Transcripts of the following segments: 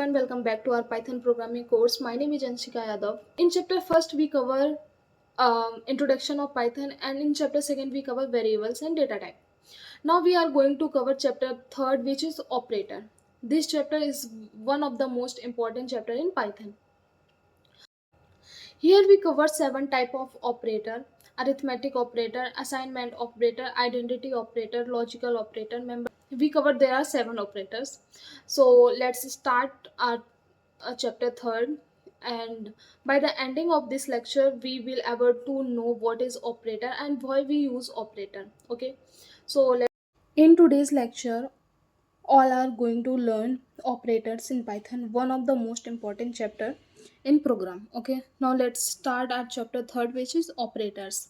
everyone, welcome back to our Python programming course. My name is Anshika Yadav. In chapter first we cover introduction of Python, and in chapter second we cover variables and data type. Now we are going to cover chapter third, which is operator. This chapter is one of the most important chapter in Python. Here we cover 7 type of operator: arithmetic operator, assignment operator, identity operator, logical operator, member. We cover there are 7 operators. So let's start our chapter third, and by the ending of this lecture we will able to know what is operator and why we use operator. Okay, so in today's lecture all are going to learn operators in Python, one of the most important chapter in program. Okay, now let's start our chapter third, which is operators.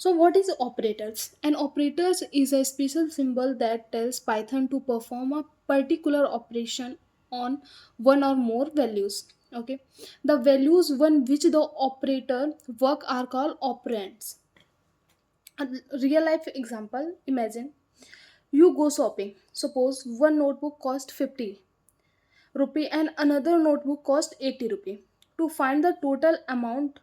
So what is operators? An operators is a special symbol that tells Python to perform a particular operation on one or more values. Okay, the values on which the operator work are called operands. A real life example: imagine you go shopping. Suppose one notebook cost 50 rupee and another notebook cost 80 rupee. To find the total amount,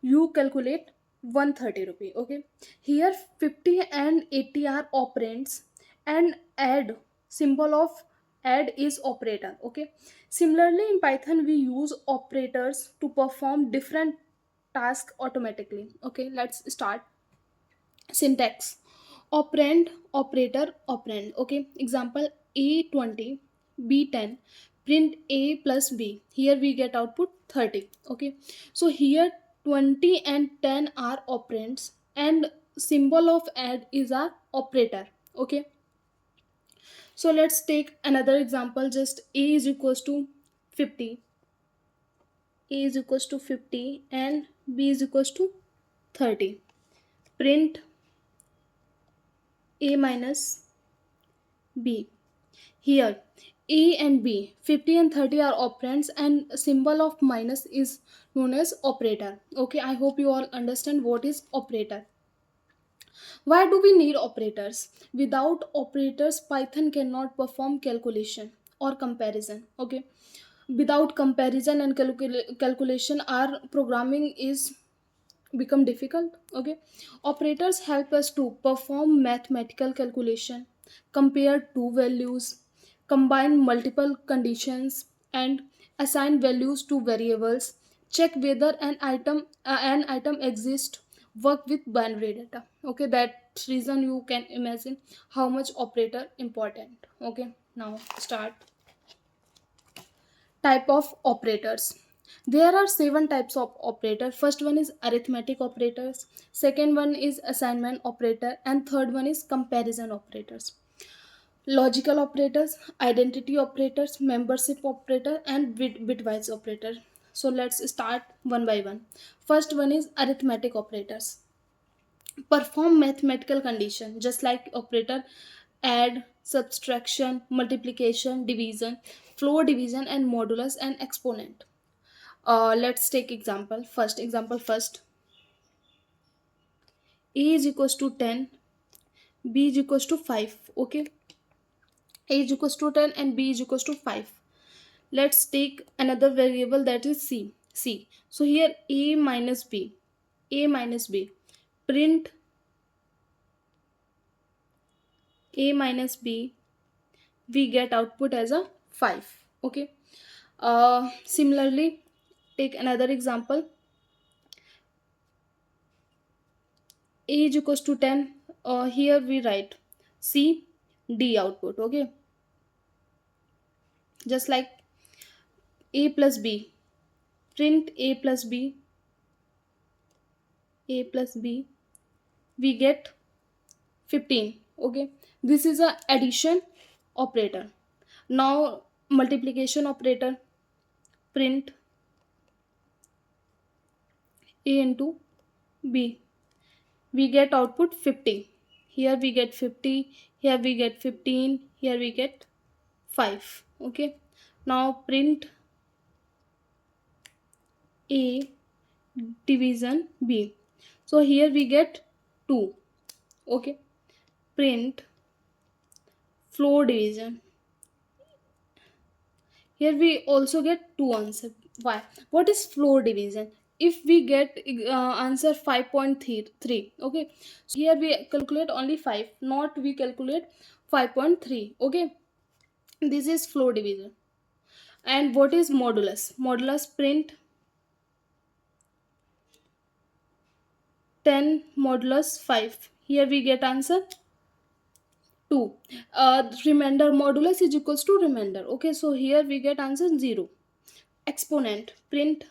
you calculate 130 rupee. Okay, here 50 and 80 are operands, and add symbol of add is operator. Okay, similarly in Python we use operators to perform different tasks automatically. Okay, let's start. Syntax: operand, operator, operand. Okay, example: a20 b10 print a plus b. Here we get output 30. Okay, so here 20 and 10 are operands, and symbol of add is our operator. Okay, so let's take another example. Just a is equals to 50, a is equals to 50 and b is equals to 30. Print a minus b. Here a and b, 50 and 30 are operands, and symbol of minus is known as operator. Okay, I hope you all understand what is operator. Why do we need operators? Without operators Python cannot perform calculation or comparison. Okay, without comparison and calculation our programming is become difficult. Okay, operators help us to perform mathematical calculation, compare two values, combine multiple conditions, and assign values to variables, check whether an item exists, work with binary data. Okay, that reason you can imagine how much operator important. Okay, now start. Type of operators: there are 7 types of operator. First one is arithmetic operators, second one is assignment operator, and third one is comparison operators. Logical operators, identity operators, membership operator, and bitwise operator. So let's start one by one. First one is arithmetic operators. Perform mathematical condition just like operator: add, subtraction, multiplication, division, floor division, and modulus and exponent. Let's take example first. A is equals to 10, b is equals to 5. Okay, a is equals to 10 and b is equals to 5. Let's take another variable, that is c. So here a minus b, print a minus b, we get output as a 5. Okay, similarly take another example. A is equals to 10. Here we write c d output. Okay, just like a plus b, print a plus b, we get 15. Okay, this is a addition operator. Now multiplication operator: print a into b, we get output 50. Here we get 50, here we get 15, here we get 5. Okay, now print a division b. So here we get 2. Okay, print floor division. Here we also get two answer. Why? What is floor division? If we get answer 5.3, okay, so here we calculate only 5, not we calculate 5.3. Okay, this is floor division. And what is modulus? Modulus print 10 modulus 5. Here we get answer 2. Remainder modulus is equals to remainder. Okay, so here we get answer 0. Exponent print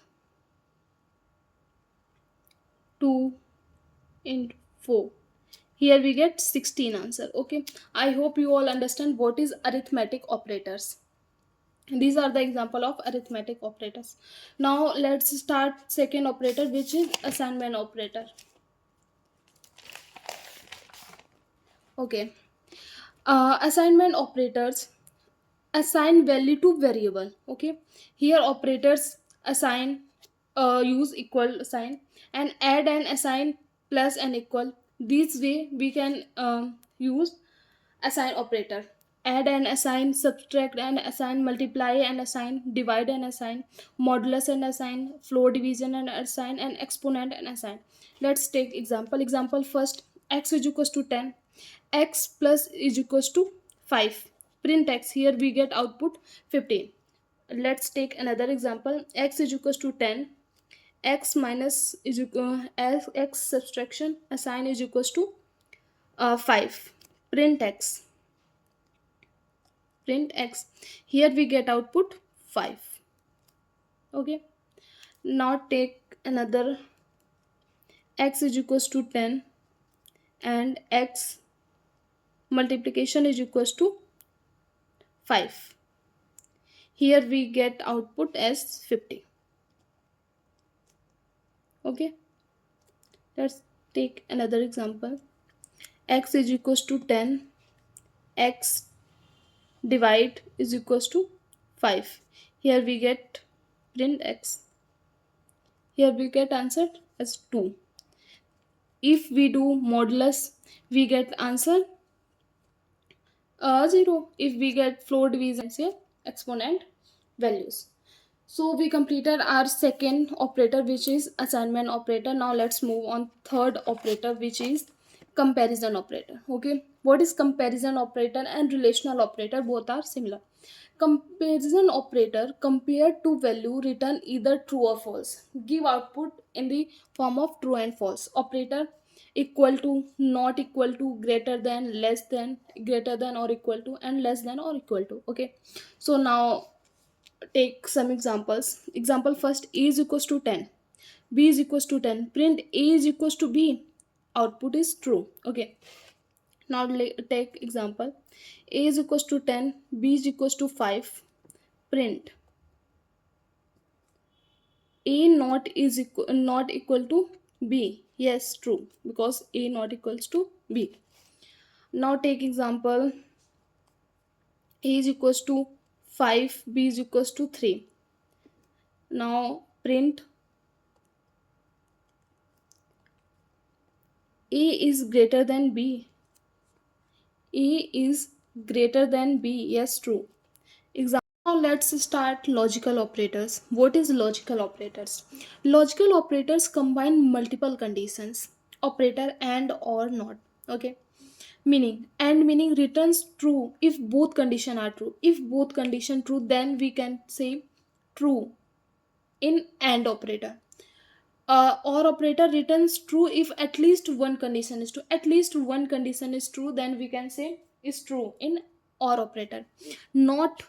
2 into 4. Here we get 16 answer. Okay, I hope you all understand what is arithmetic operators. These are the example of arithmetic operators. Now let's start second operator, which is assignment operator. Okay, assignment operators assign value to variable. Okay, here operators assign, use equal sign, and add and assign, plus and equal. This way we can use assign operator. Add and assign, subtract and assign, multiply and assign, divide and assign, modulus and assign, floor division and assign, and exponent and assign. Let's take example first. X is equals to 10, x plus is equals to 5. Print x. Here we get output 15. Let's take another example. X is equals to 10, x minus is equal x subtraction assign is equals to 5. Print x. Print x. Here we get output 5. Okay, now take another. X is equals to 10 and x multiplication is equals to 5. Here we get output as 50. Okay, let's take another example. X is equals to 10, x divide is equals to 5. Here we get print x. Here we get answer as 2. If we do modulus, we get answer 0. If we get floor division, say exponent values. So we completed our second operator, which is assignment operator. Now let's move on third operator, which is comparison operator. Okay, what is comparison operator and relational operator? Both are similar. Comparison operator compare to value, return either true or false, give output in the form of true and false. Operator equal to, not equal to, greater than, less than, greater than or equal to, and less than or equal to. Okay, so now take some examples. Example first. A is equals to 10, b is equals to 10. Print a is equals to b. Output is true. Okay, now take example. A is equals to 10, b is equals to 5. Print a not equal to b. Yes, true, because a not equals to b. Now take example. A is equals to 5, b is equals to 3. Now print a is greater than b. A is greater than b. Yes, true. Example. Now let's start logical operators. What is logical operators? Logical operators combine multiple conditions. Operator and or not. Okay. Meaning, and meaning returns true if both condition are true. If both condition true, then we can say true in and operator. Or operator returns true if at least one condition is true. At least one condition is true, then we can say is true in or operator. Not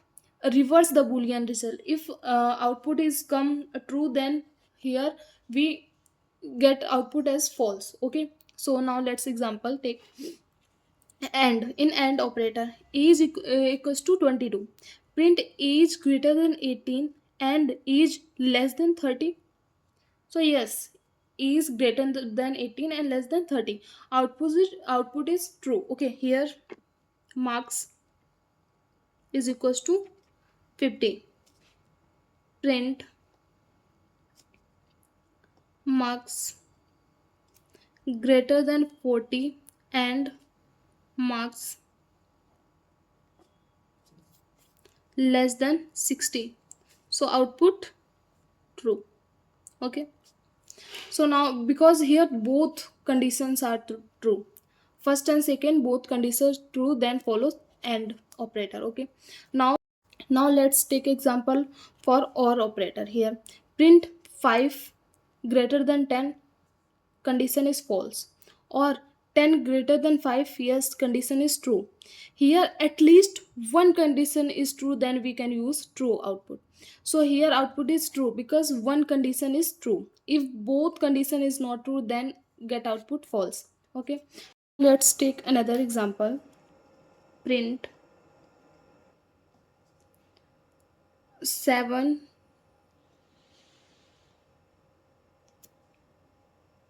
reverse the boolean result. If output is come true, then here we get output as false. Okay, so now let's example take. And in and operator, a is equals to 22. Print age greater than 18 and age less than 30. So yes, is greater than 18 and less than 30. Output is true. Okay, here marks is equals to 50. Print marks greater than 40 and marks less than 60. So output true. Okay. So now because here both conditions are true, first and second both conditions true, then follows AND operator. Okay. Now let's take example for OR operator. Here print 5 greater than 10, condition is false, or 10 greater than 5, yes, condition is true. Here at least one condition is true, then we can use true output. So here output is true because one condition is true. If both condition is not true, then get output false. Okay, let's take another example. Print 7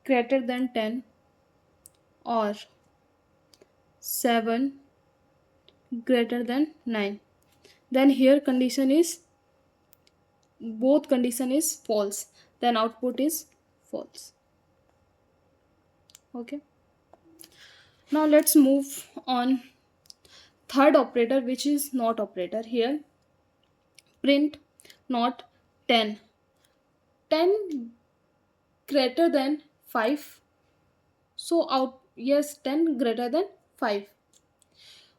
greater than 10, or 7 greater than 9. Then here condition is, both condition is false, then output is false. Okay, now let's move on third operator, which is not operator. Here print not 10, 10 greater than 5, so out, yes, 10 greater than 5.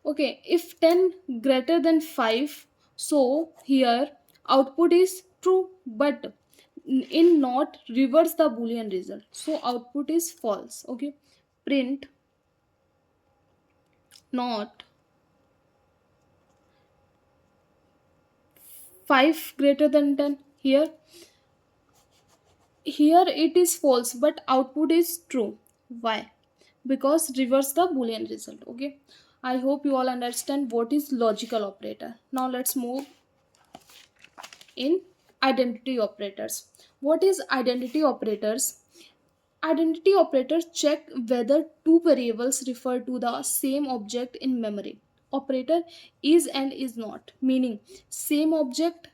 Okay, if 10 greater than 5, so here output is true, but in not reverse the boolean result, so output is false. Okay, print not 5 greater than 10. Here it is false, but output is true. Why? Because reverse the boolean result. Okay, I hope you all understand what is logical operator. Now let's move in identity operators. What is identity operators? Identity operators check whether two variables refer to the same object in memory. Operator is and is not, meaning same object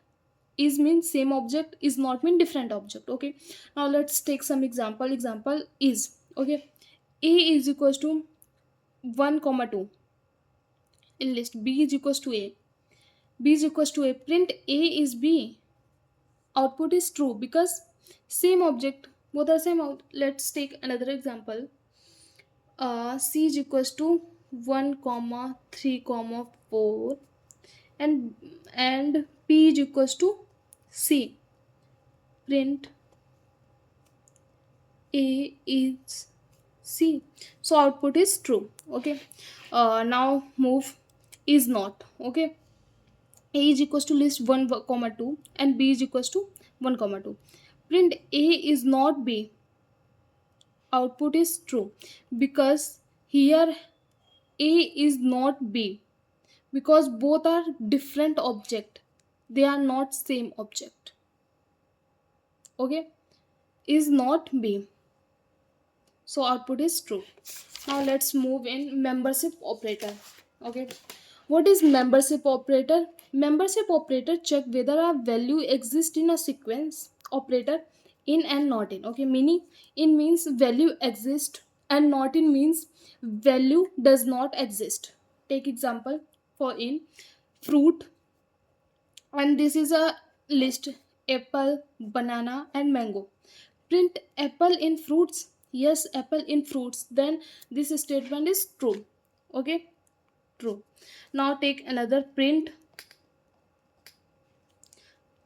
is means same object, is not mean different object. Okay, now let's take some example. Example is, okay, a is equals to 1 comma 2 in list, b is equals to a, b is equals to a. Print a is b, output is true because same object, both are same out. Let's take another example. C is equals to 1 comma 3 comma 4, and p is equals to c. Print a is c, so output is true. Okay, now move is not. Okay, a is equals to list 1 comma 2 and b is equals to 1 comma 2. Print a is not b, output is true because here a is not b, because both are different object, they are not same object. Okay, is not b, so output is true. Now let's move in membership operator. Okay, what is membership operator? Membership operator check whether a value exists in a sequence operator in and not in. Okay, meaning in means value exists and not in means value does not exist. Take example for in fruit, and this is a list: apple, banana and mango. Print apple in fruits, yes, apple in fruits, then this statement is true. Okay, true. Now take another, print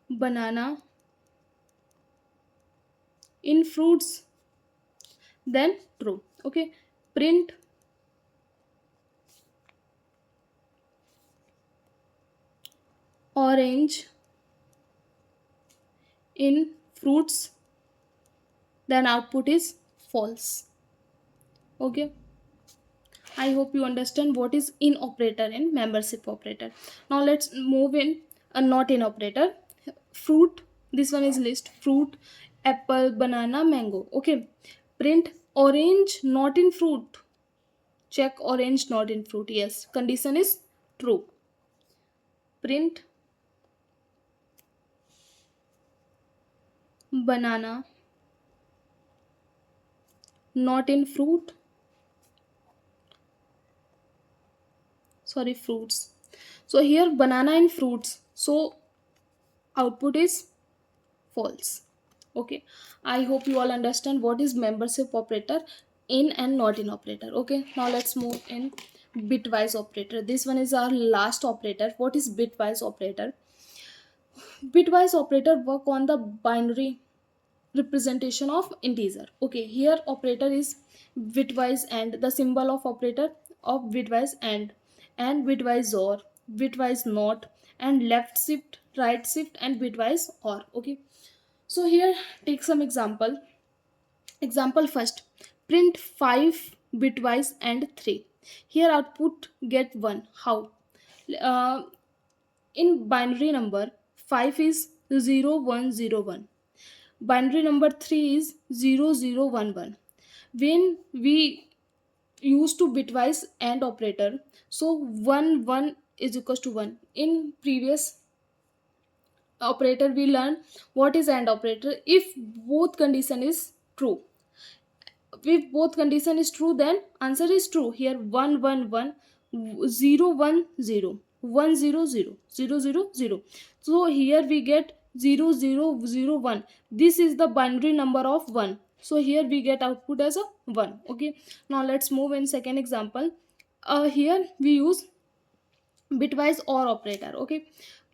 banana in fruits, then true. Okay, print orange in fruits, then output is false. Okay, I hope you understand what is in operator and membership operator. Now let's move in a not in operator. Fruit, this one is list: fruit, apple, banana, mango. Okay, print orange not in fruit. Check orange not in fruit. Yes, condition is true. Print banana not in fruit. Sorry, fruits. So here banana in fruits, So output is false. Okay, I hope you all understand what is membership operator in and not in operator. Okay, now let's move in bitwise operator. This one is our last operator. What is bitwise operator? Bitwise operator work on the binary representation of integer. Okay, here operator is bitwise and, the symbol of operator of bitwise and bitwise or, bitwise not, and left shift, right shift, and bitwise or. Okay, so here take some example first. Print 5 bitwise and 3. Here output get 1. How? uh, in binary number, 5 is 0101, binary number 3 is 0011. When we use to bitwise and operator, so 1 1 is equals to 1. In previous operator we learn what is AND operator. If both condition is true, if both condition is true, then answer is true. Here 1 1 1 0 1 0 1 0 0 0 0 0. So here we get 0 0 0 1. This is the binary number of 1, so here we get output as a 1. Okay, now let's move in second example. Here we use bitwise or operator. Okay,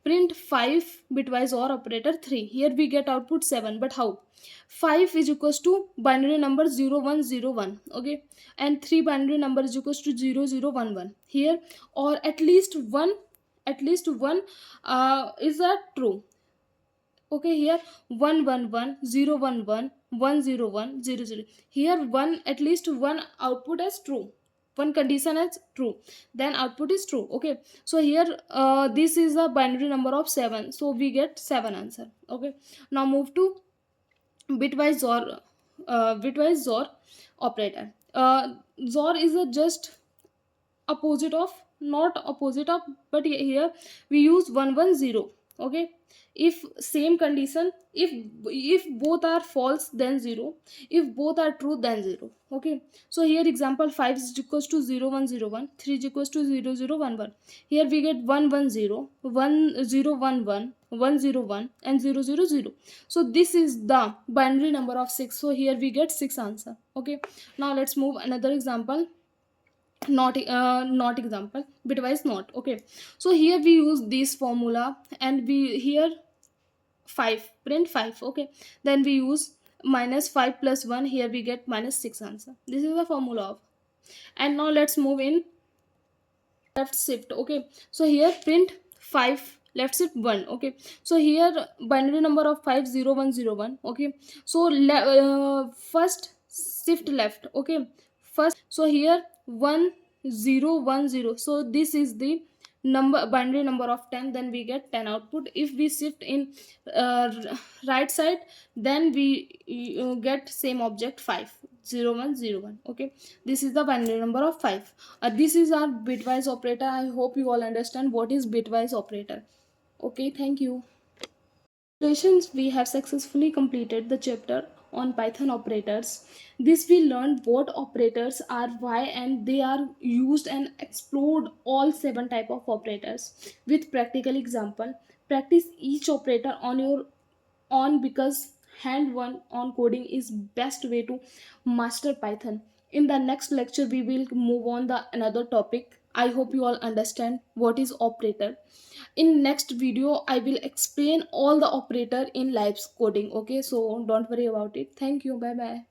print 5 bitwise or operator 3. Here we get output 7, but how? 5 is equals to binary number 0101. Okay, and 3 binary number is equals to 0011. Here, or at least one is that true? Okay, here 1 1 1 0 1 1 1 0 1 0 0. Here one, at least one output as true, one condition as true, then output is true. Okay, so here this is a binary number of 7, so we get 7 answer. Okay, now move to bitwise or, bitwise zor operator. Zor is a just opposite of, not opposite of, but here we use 1 1 0. Okay, if same condition, if both are false then 0, if both are true then 0. Okay, so here example 5 is equals to 0101, 3 is equals to 0011. Here we get 1 1 0 1 0 1 1 1 0 1 and 0 0 0. So this is the binary number of 6, so here we get 6 answer. Okay, now let's move another example. Not example, bitwise not. Okay, so here we use this formula, and we here 5, print 5. Okay, then we use minus 5 plus 1. Here we get minus 6 answer. This is the formula of. And now let's move in left shift. Okay, so here print 5 left shift 1. Okay, so here binary number of 5 0101. Okay, so first shift left. Okay, first, so here 1010, so this is the number, binary number of 10, then we get 10 output. If we shift in uh, right side, then we get same object 5 0101. Okay, this is the binary number of 5. This is our bitwise operator. I hope you all understand what is bitwise operator. Okay, thank you. Congratulations, we have successfully completed the chapter on Python operators. This we learned what operators are, why and they are used, and explored all 7 type of operators with practical example. Practice each operator on your own, because hand one on coding is best way to master Python. In the next lecture we will move on the another topic. I hope you all understand what is operator. In next video I will explain all the operator in live coding. Okay, so don't worry about it. Thank you, bye bye.